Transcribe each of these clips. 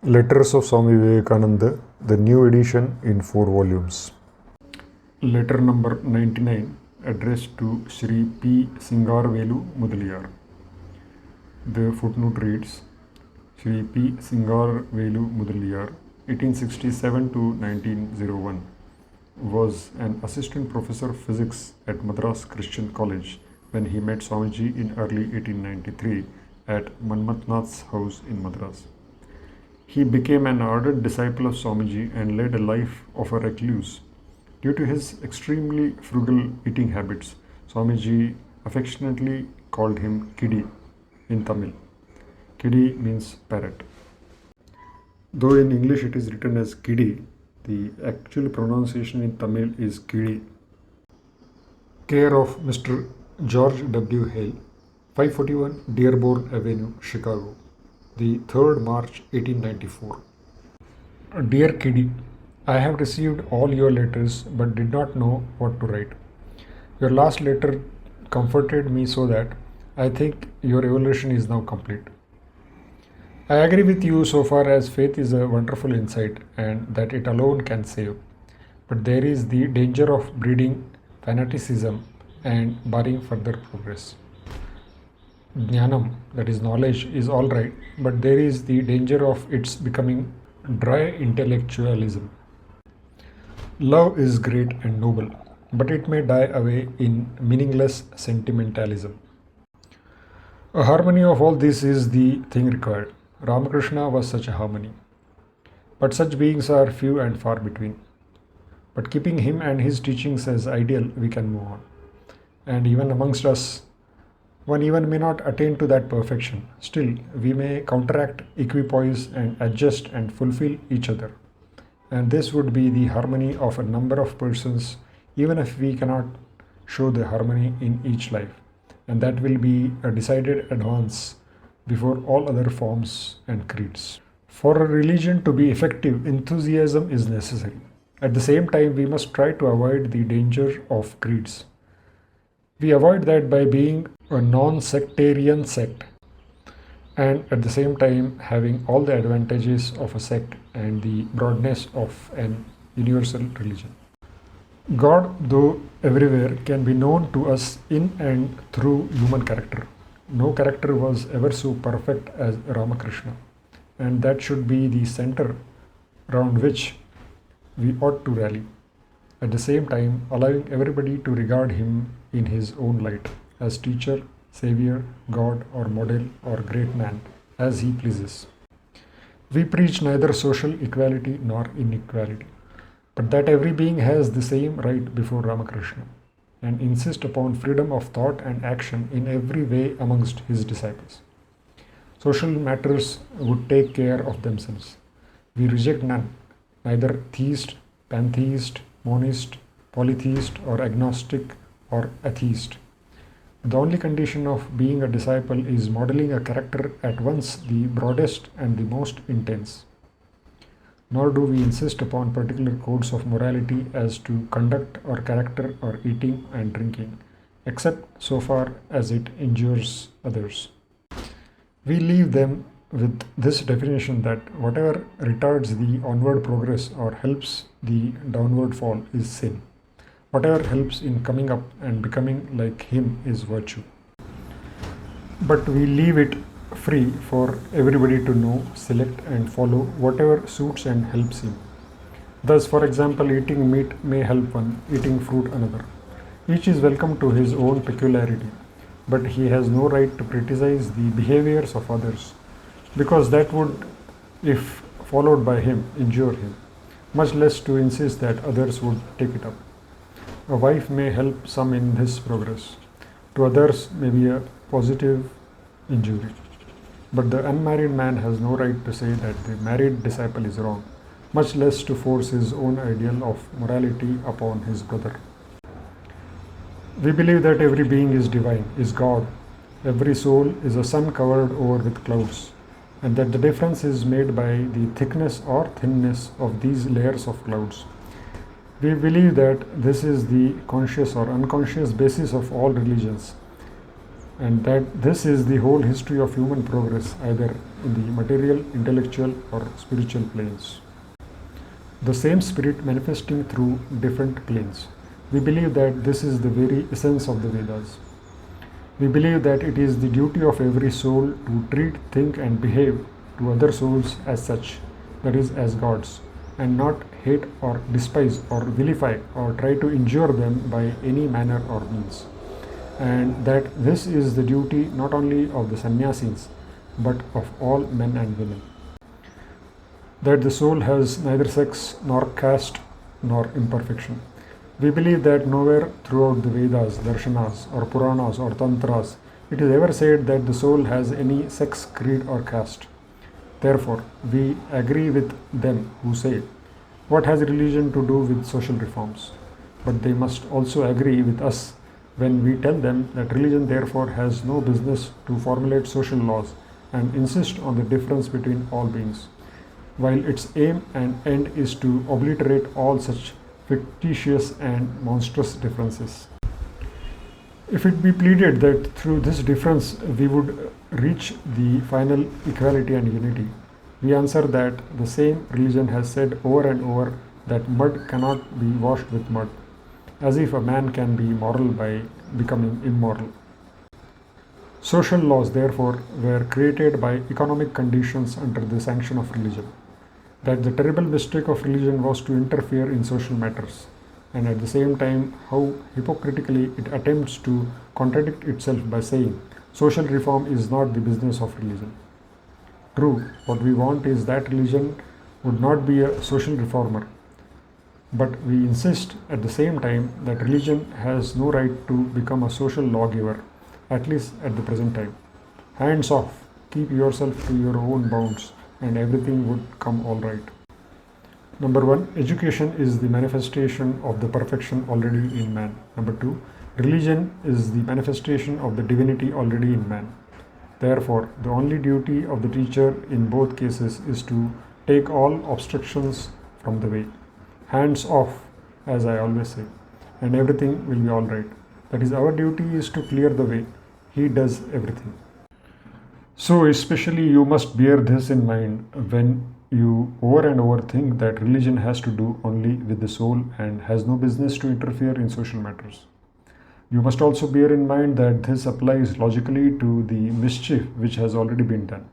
Letters of Swami Vivekananda, the new edition in 4 volumes. Letter number 99, addressed to Sri P Singarvelu Mudaliar. The footnote reads, Sri P Singarvelu Mudaliar, 1867 to 1901, was an assistant professor of physics at Madras Christian College when he met Swamiji in early 1893 at Manmatnath's house in Madras. He became an ardent disciple of Swamiji and led a life of a recluse. Due to his extremely frugal eating habits, Swamiji affectionately called him Kidi in Tamil. Kidi means parrot. Though in English it is written as Kidi, the actual pronunciation in Tamil is Kidi. Care of Mr. George W. Hale, 541 Dearborn Avenue, Chicago. The 3rd March 1894. Dear Kiddy, I have received all your letters but did not know what to write. Your last letter comforted me so that I think your evolution is now complete. I agree with you so far as faith is a wonderful insight and that it alone can save. But there is the danger of breeding fanaticism and barring further progress. Jnana, that is knowledge, is all right, but there is the danger of its becoming dry intellectualism. Love is great and noble, but it may die away in meaningless sentimentalism. A harmony of all this is the thing required. Ramakrishna was such a harmony. But such beings are few and far between. But keeping him and his teachings as ideal, we can move on. And even amongst us, one even may not attain to that perfection. Still, we may counteract, equipoise, and adjust and fulfill each other. And this would be the harmony of a number of persons, even if we cannot show the harmony in each life. And that will be a decided advance before all other forms and creeds. For a religion to be effective, enthusiasm is necessary. At the same time, we must try to avoid the danger of creeds. We avoid that by being a non-sectarian sect and at the same time having all the advantages of a sect and the broadness of an universal religion. God, though everywhere, can be known to us in and through human character. No character was ever so perfect as Ramakrishna, and that should be the center around which we ought to rally. At the same time, allowing everybody to regard him in his own light, as teacher, savior, God, or model, or great man, as he pleases. We preach neither social equality nor inequality, but that every being has the same right before Ramakrishna, and insist upon freedom of thought and action in every way amongst his disciples. Social matters would take care of themselves. We reject none, neither theist, pantheist, monist, polytheist, or agnostic, or atheist. The only condition of being a disciple is modeling a character at once the broadest and the most intense. Nor do we insist upon particular codes of morality as to conduct or character or eating and drinking, except so far as it injures others. We leave them with this definition that whatever retards the onward progress or helps the downward fall is sin. Whatever helps in coming up and becoming like him is virtue. But we leave it free for everybody to know, select and follow whatever suits and helps him. Thus, for example, eating meat may help one, eating fruit another. Each is welcome to his own peculiarity, but he has no right to criticize the behaviors of others, because that would, if followed by him, injure him, much less to insist that others would take it up. A wife may help some in this progress. To others may be a positive injury. But the unmarried man has no right to say that the married disciple is wrong, much less to force his own ideal of morality upon his brother. We believe that every being is divine, is God. Every soul is a sun covered over with clouds, and that the difference is made by the thickness or thinness of these layers of clouds. We believe that this is the conscious or unconscious basis of all religions, and that this is the whole history of human progress, either in the material, intellectual, or spiritual planes. The same spirit manifesting through different planes. We believe that this is the very essence of the Vedas. We believe that it is the duty of every soul to treat, think, and behave to other souls as such, that is, as gods, and not hate or despise or vilify or try to injure them by any manner or means. And that this is the duty not only of the sannyasis, but of all men and women. That the soul has neither sex nor caste nor imperfection. We believe that nowhere throughout the Vedas, Darshanas, or Puranas, or Tantras, it is ever said that the soul has any sex, creed, or caste. Therefore, we agree with them who say, what has religion to do with social reforms? But they must also agree with us when we tell them that religion therefore has no business to formulate social laws and insist on the difference between all beings, while its aim and end is to obliterate all such fictitious and monstrous differences. If it be pleaded that through this difference we would reach the final equality and unity, we answer that the same religion has said over and over that mud cannot be washed with mud, as if a man can be moral by becoming immoral. Social laws, therefore, were created by economic conditions under the sanction of religion. That the terrible mistake of religion was to interfere in social matters, and at the same time how hypocritically it attempts to contradict itself by saying social reform is not the business of religion. True, what we want is that religion would not be a social reformer, but we insist at the same time that religion has no right to become a social lawgiver, at least at the present time. Hands off, keep yourself to your own bounds, and everything would come all right. Number 1, education is the manifestation of the perfection already in man. Number 2, religion is the manifestation of the divinity already in man. Therefore, the only duty of the teacher in both cases is to take all obstructions from the way. Hands off, as I always say, and everything will be all right. That is, our duty is to clear the way. He does everything. So, especially you must bear this in mind when you over and over think that religion has to do only with the soul and has no business to interfere in social matters. You must also bear in mind that this applies logically to the mischief which has already been done.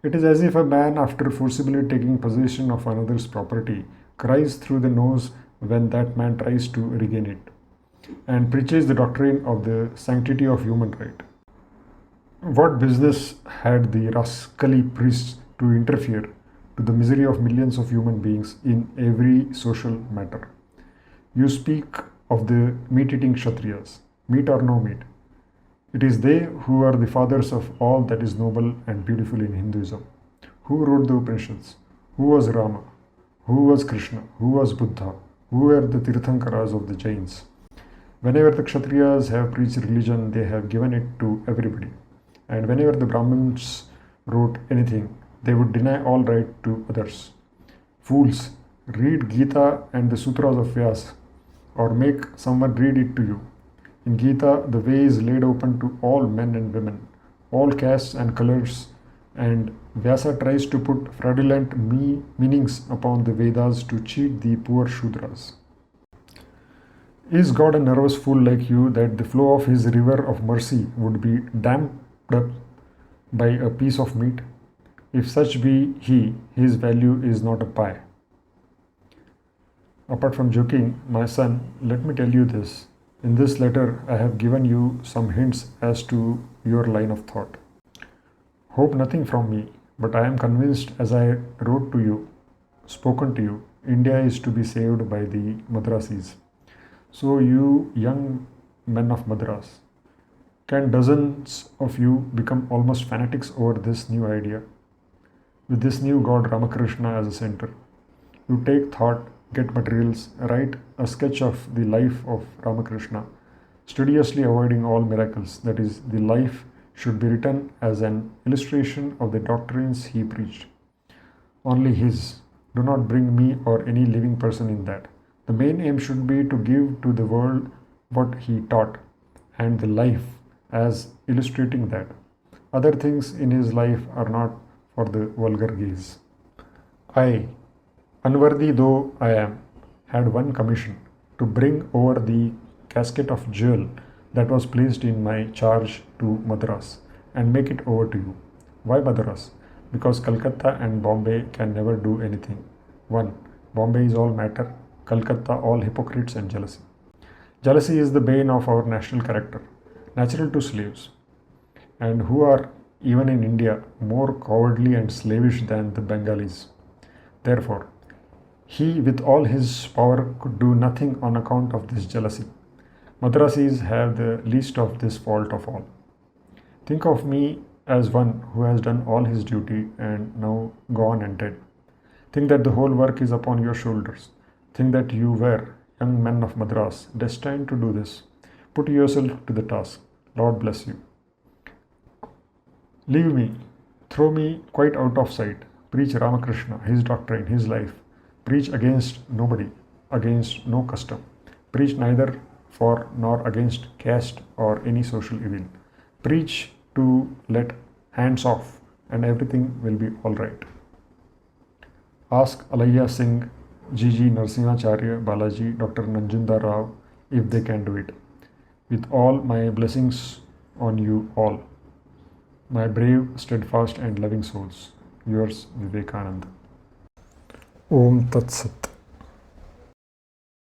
It is as if a man, after forcibly taking possession of another's property, cries through the nose when that man tries to regain it, and preaches the doctrine of the sanctity of human right. What business had the rascally priests to interfere to the misery of millions of human beings in every social matter? You speak of the meat-eating Kshatriyas, meat or no meat. It is they who are the fathers of all that is noble and beautiful in Hinduism. Who wrote the Upanishads? Who was Rama? Who was Krishna? Who was Buddha? Who were the Tirthankaras of the Jains? Whenever the Kshatriyas have preached religion, they have given it to everybody. And whenever the Brahmins wrote anything, they would deny all right to others. Fools, read Gita and the Sutras of Vyasa, or make someone read it to you. In Gita, the way is laid open to all men and women, all castes and colors, and Vyasa tries to put fraudulent meanings upon the Vedas to cheat the poor Shudras. Is God a nervous fool like you that the flow of his river of mercy would be dammed up by a piece of meat? If such be he, his value is not a pie. Apart from joking, my son, let me tell you this. In this letter, I have given you some hints as to your line of thought. Hope nothing from me, but I am convinced, as I wrote to you, spoken to you, India is to be saved by the Madrasis. So you young men of Madras, can dozens of you become almost fanatics over this new idea? With this new god Ramakrishna as a center, you take thought, get materials, write a sketch of the life of Ramakrishna, studiously avoiding all miracles, that is, the life should be written as an illustration of the doctrines he preached. Only his. Do not bring me or any living person in that. The main aim should be to give to the world what he taught, and the life, as illustrating that other things in his life are not for the vulgar gaze. I, unworthy though I am, had one commission to bring over the casket of jewel that was placed in my charge to Madras and make it over to you. Why Madras? Because Calcutta and Bombay can never do anything. 1. Bombay is all matter, Calcutta all hypocrites and jealousy. Jealousy is the bane of our national character, natural to slaves, and who are, even in India, more cowardly and slavish than the Bengalis. Therefore, he with all his power could do nothing on account of this jealousy. Madrasis have the least of this fault of all. Think of me as one who has done all his duty and now gone and dead. Think that the whole work is upon your shoulders. Think that you were, young men of Madras, destined to do this. Put yourself to the task. Lord bless you. Leave me, throw me quite out of sight. Preach Ramakrishna, his doctrine, his life. Preach against nobody, against no custom. Preach neither for nor against caste or any social evil. Preach to let hands off and everything will be all right. Ask Alayya Singh, G.G. Narasimhacharya, Balaji, Dr. Nanjunda Rao if they can do it. With all my blessings on you all, my brave, steadfast and loving souls. Yours, Vivekananda. Om Tat Sat.